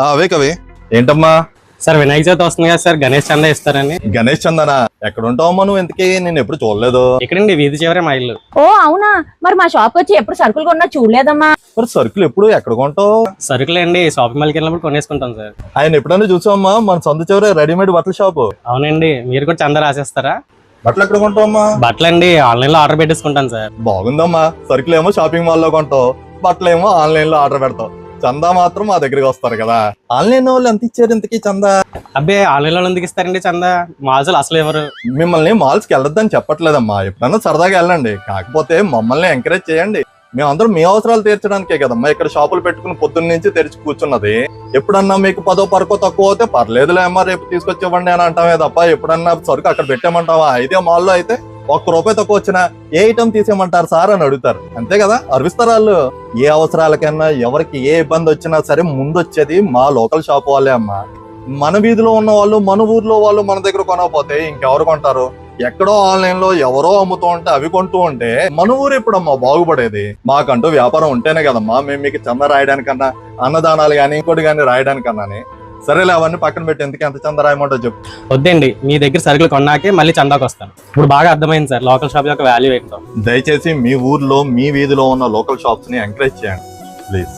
అవే కవి ఏంటమ్మా? సార్ వినాయక చవితి వస్తుంది కదా సార్, గణేష్ చందా ఇస్తారని. గణేష్ చందనా? ఎక్కడ ఉంటావమ్మా నువ్వు? ఇంతకీ నేను ఎప్పుడు చూడలేదు. ఇక్కడండి, వీధి చివరే మా ఇల్లు. ఓ అవునా, మరి మా షాప్ వచ్చి ఎప్పుడు సరుకులు కొన్నా చూడలేదమ్మా. మరి సరుకులు ఎప్పుడు ఎక్కడ కొంటావు? సరుకులే అండి, షాపింగ్ మాల్కి వెళ్ళినప్పుడు కొనేసుకుంటాం సార్. ఆయన ఎప్పుడైనా చూసావమ్మా? మన సొంత చివరే రెడీమేడ్ బట్టల షాపు. అవునండి, మీరు కూడా చందా రాసేస్తారా? బట్టలు ఎక్కడ కొంటావమ్మా? బట్టలు అండి ఆన్లైన్ లో ఆర్డర్ పెట్టేసుకుంటాను సార్. బాగుందమ్మా. సరుకులు ఏమో షాపింగ్ మాల్ లో కొంటావు, బట్టలు ఏమో ఆన్లైన్ లో ఆర్డర్ పెడతావు. చందా మాత్రం మా దగ్గరికి వస్తారు కదా. ఆన్లైన్ వాళ్ళు ఎంత ఇచ్చారు ఇంతకీ చందా? అబ్బే, ఆన్లైన్ లో ఎందుకు ఇస్తారండి చందా? మాల్స్ అసలు ఎవరు? మిమ్మల్ని మాల్స్ కి వెళ్ళొద్దని చెప్పట్లేదమ్మా, ఎప్పుడన్నా సరదాగా వెళ్ళండి. కాకపోతే మమ్మల్ని ఎంకరేజ్ చేయండి. మేమందరం మీ అవసరాలు తీర్చడానికే కదమ్మా ఇక్కడ షాపులు పెట్టుకుని పొద్దున్న నుంచి తెరిచి కూర్చున్నది. ఎప్పుడన్నా మీకు 10 పరకో తక్కువ అవుతే పర్లేదులే అమ్మా, రేపు తీసుకొచ్చేవ్వండి అని అంటామే తప్ప ఎప్పుడన్నా సరుకు అక్కడ పెట్టామంటావా? అయితే మాల్లో అయితే ₹1 తక్కువ వచ్చినా ఏ ఐటమ్ తీసేయమంటారు సార్ అని అడుగుతారు. అంతే కదా, అర్విస్తారు వాళ్ళు. ఏ అవసరాలకైనా ఎవరికి ఏ ఇబ్బంది వచ్చినా సరే ముందు వచ్చేది మా లోకల్ షాప్ వాళ్ళే అమ్మా. మన వీధిలో ఉన్న వాళ్ళు, మన ఊర్లో వాళ్ళు మన దగ్గర కొనకపోతే ఇంకెవరు కొంటారు? ఎక్కడో ఆన్లైన్ లో ఎవరో అమ్ముతూ ఉంటే అవి కొంటూ ఉంటే మన ఊరు ఎప్పుడమ్మా బాగుపడేది? మాకంటూ వ్యాపారం ఉంటేనే కదమ్మా మేము మీకు చందా రాయడానికన్నా, అన్నదానాలు కానీ ఇంకోటి కానీ రాయడానికన్నాని. సరేలే, అవన్నీ పక్కన పెట్టి ఎందుకు ఎంత చందా రాయమంటో చెప్పు. వద్దండి, మీ దగ్గర సరుకులు కొన్నాకే మళ్ళీ చందాకి వస్తాను. ఇప్పుడు బాగా అర్థమైంది సార్ లోకల్ షాప్ యొక్క వాల్యూ ఏంటో. దయచేసి మీ ఊర్లో మీ వీధిలో ఉన్న లోకల్ షాప్స్ ని ఎంకరేజ్ చేయండి ప్లీజ్.